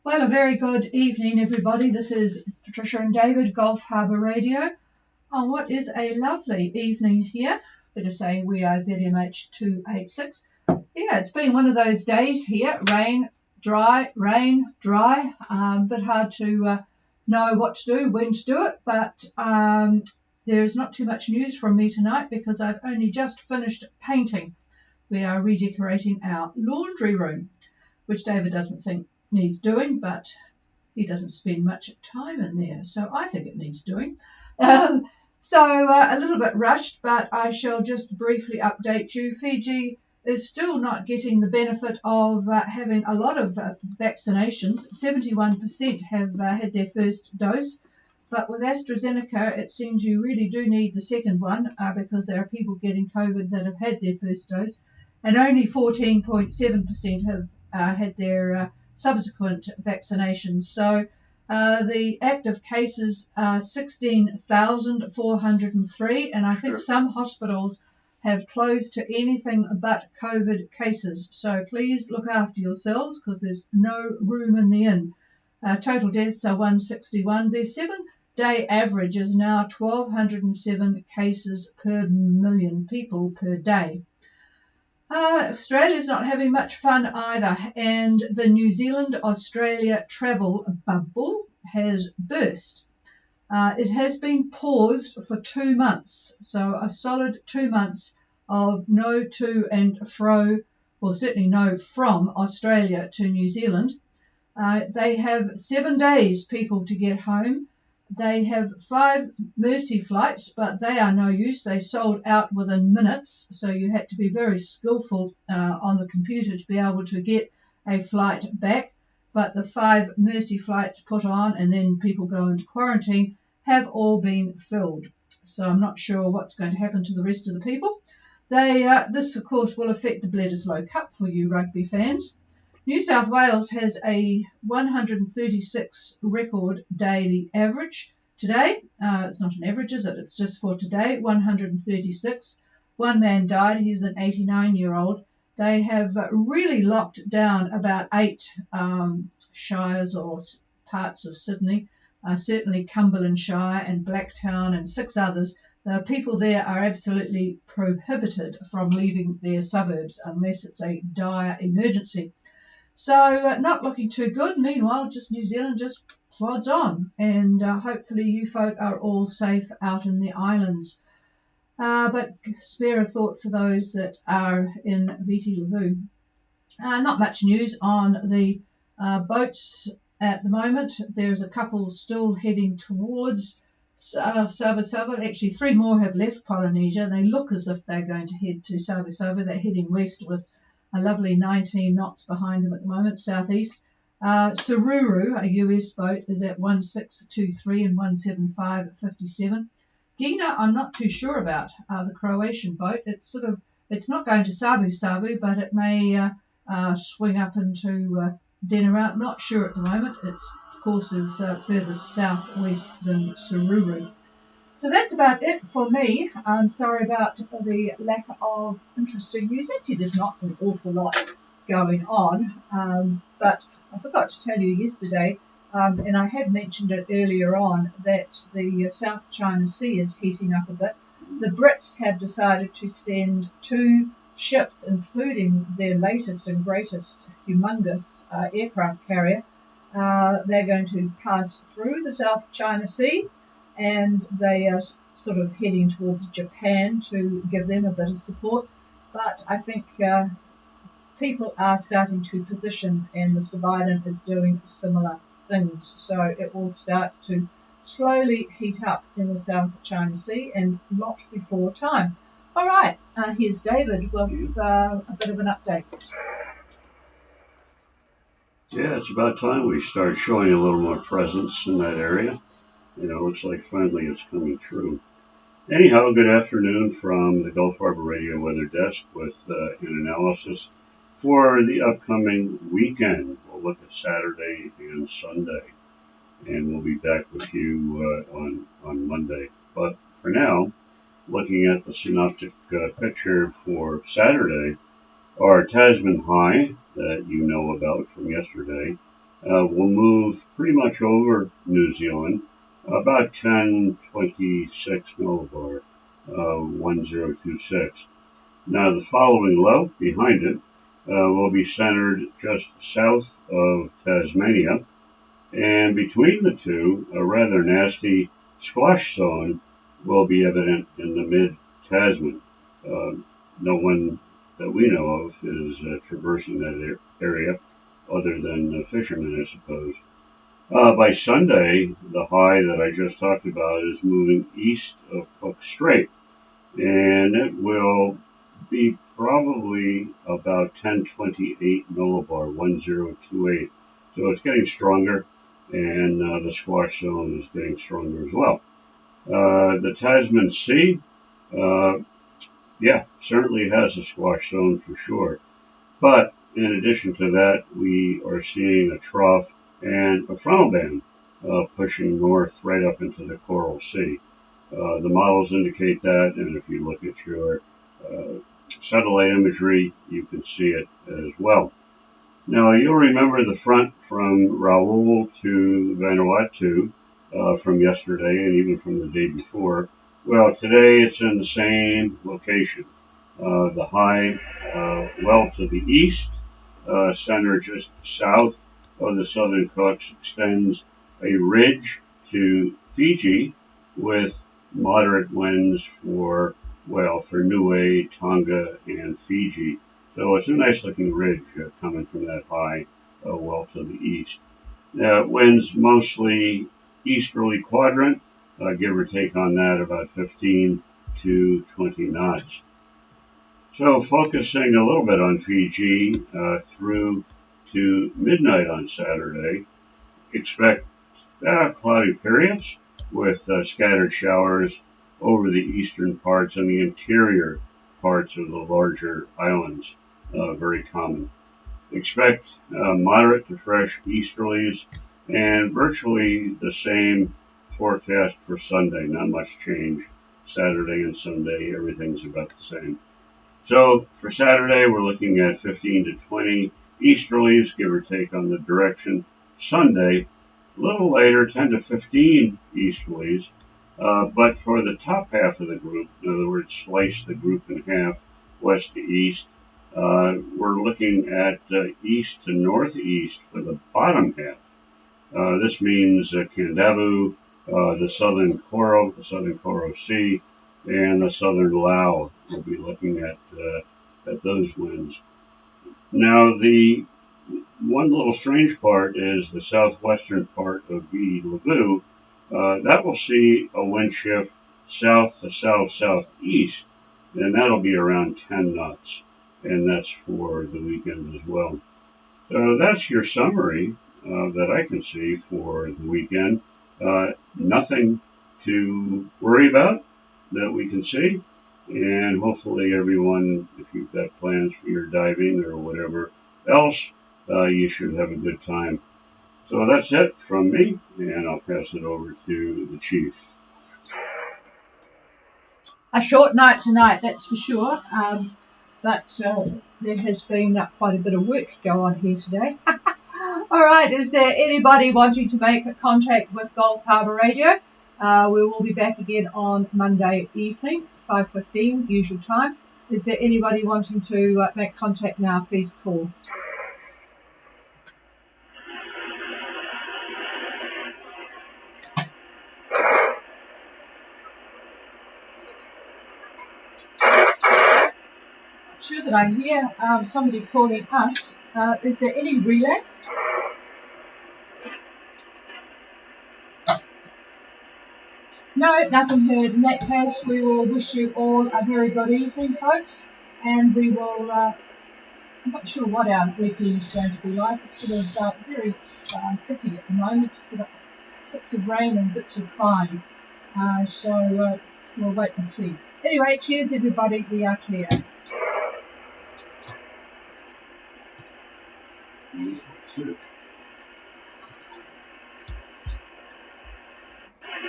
Well, a very good evening, everybody. This is Patricia and David, Gulf Harbour Radio. Oh, what is a lovely evening here. Better say we are ZMH 286. Yeah, it's been one of those days here. Rain, dry, bit hard to know what to do, when to do it, but there's not too much news from me tonight because I've only just finished painting. We are redecorating our laundry room, which David doesn't think needs doing, but he doesn't spend much time in there, so I think it needs doing. So a little bit rushed, but I shall just briefly update you. Fiji is still not getting the benefit of having a lot of vaccinations. 71% have had their first dose, but with AstraZeneca it seems you really do need the second one because there are people getting COVID that have had their first dose, and only 14.7% have had their subsequent vaccinations. So the active cases are 16,403, and I think some hospitals have closed to anything but COVID cases. So please look after yourselves because there's no room in the inn. Total deaths are 161. Their 7-day average is now 1,207 cases per million people per day. Australia's not having much fun either, and the New Zealand-Australia travel bubble has burst. It has been paused for 2 months, so a solid 2 months of no to and fro, or certainly no from Australia to New Zealand. They have 7 days, people, to get home. They have 5 Mercy flights, but they are no use. They sold out within minutes, so you had to be very skillful on the computer to be able to get a flight back. But the 5 Mercy flights put on and then people go into quarantine have all been filled. So I'm not sure what's going to happen to the rest of the people. This, of course, will affect the Bledisloe Cup for you rugby fans. New South Wales has a 136 record daily average today. It's not an average, is it? It's just for today, 136. One man died. He was an 89-year-old. They have really locked down about 8 shires or parts of Sydney, certainly Cumberland Shire and Blacktown and 6 others. The people there are absolutely prohibited from leaving their suburbs unless it's a dire emergency. So not looking too good. Meanwhile, just New Zealand just plods on, and hopefully you folk are all safe out in the islands. But spare a thought for those that are in Viti Levu. Not much news on the boats at the moment. There's a couple still heading towards Sava. Actually, 3 more have left Polynesia. They look as if they're going to head to Sava. They're heading west with a lovely 19 knots behind them at the moment, southeast. Sururu, a US boat, is at 1623 and 175.57. Gina, I'm not too sure about the Croatian boat. It's not going to Savu, but it may swing up into Denarau. I'm not sure at the moment. Its course is further southwest than Sururu. So that's about it for me. I'm sorry about the lack of interesting news. Actually, there's not an awful lot going on, but I forgot to tell you yesterday, and I had mentioned it earlier on, that the South China Sea is heating up a bit. The Brits have decided to send 2 ships, including their latest and greatest humongous aircraft carrier. They're going to pass through the South China Sea, and they are sort of heading towards Japan to give them a bit of support. But I think people are starting to position, and Mr. Biden is doing similar things. So it will start to slowly heat up in the South China Sea, and not before time. All right, here's David with a bit of an update. Yeah, it's about time we start showing a little more presence in that area. You know, looks like finally it's coming true. Anyhow, good afternoon from the Gulf Harbour Radio Weather Desk with an analysis for the upcoming weekend. We'll look at Saturday and Sunday, and we'll be back with you on Monday. But for now, looking at the synoptic picture for Saturday, our Tasman high that you know about from yesterday will move pretty much over New Zealand, about 1026 millibar, 1026. Now the following low behind it will be centered just south of Tasmania, and between the two, a rather nasty squash zone will be evident in the mid-Tasman. No one that we know of is traversing that area other than fishermen, I suppose. By Sunday, the high that I just talked about is moving east of Cook Strait, and it will be probably about 1028 millibar, 1028. So it's getting stronger, and the squash zone is getting stronger as well. The Tasman Sea, certainly has a squash zone for sure. But in addition to that, we are seeing a trough and a frontal band pushing north right up into the Coral Sea. The models indicate that, and if you look at your satellite imagery, you can see it as well. Now, you'll remember the front from Raoul to Vanuatu from yesterday and even from the day before. Well, today it's in the same location. The high well to the east, center just south of the Southern Cooks, extends a ridge to Fiji with moderate winds for Niue, Tonga, and Fiji. So it's a nice looking ridge coming from that high well to the east. Winds mostly easterly quadrant, give or take on that about 15 to 20 knots. So focusing a little bit on Fiji through to midnight on Saturday, expect cloudy periods with scattered showers over the eastern parts and the interior parts of the larger islands, very common. Expect moderate to fresh easterlies and virtually the same forecast for Sunday. Not much change. Saturday and Sunday, everything's about the same. So for Saturday, we're looking at 15 to 20 easterlies, give or take on the direction. Sunday, a little later, 10 to 15 easterlies. But for the top half of the group, in other words, slice the group in half, west to east, we're looking at east to northeast for the bottom half. This means Kandavu, the southern Koro Sea, and the southern Lao. We'll be looking at those winds. Now, the one little strange part is the southwestern part of the Levu. That will see a wind shift south to southeast, and that'll be around 10 knots, and that's for the weekend as well. So that's your summary that I can see for the weekend. Nothing to worry about that we can see, and hopefully everyone, if you've got plans for your diving or whatever else, you should have a good time. So that's it from me, and I'll pass it over to the chief. A short night tonight, that's for sure. But there has been quite a bit of work go on here today. All right, is there anybody wanting to make a contact with Gulf Harbour Radio? We will be back again on Monday evening, 5:15, usual time. Is there anybody wanting to make contact now? Please call. I'm sure that I hear somebody calling us. Is there any relay? No, nothing heard. In that case, we will wish you all a very good evening, folks. And we will, I'm not sure what our weekend is going to be like. It's sort of very iffy at the moment, sort of bits of rain and bits of fine. So we'll wait and see. Anyway, cheers everybody, we are clear. That's it.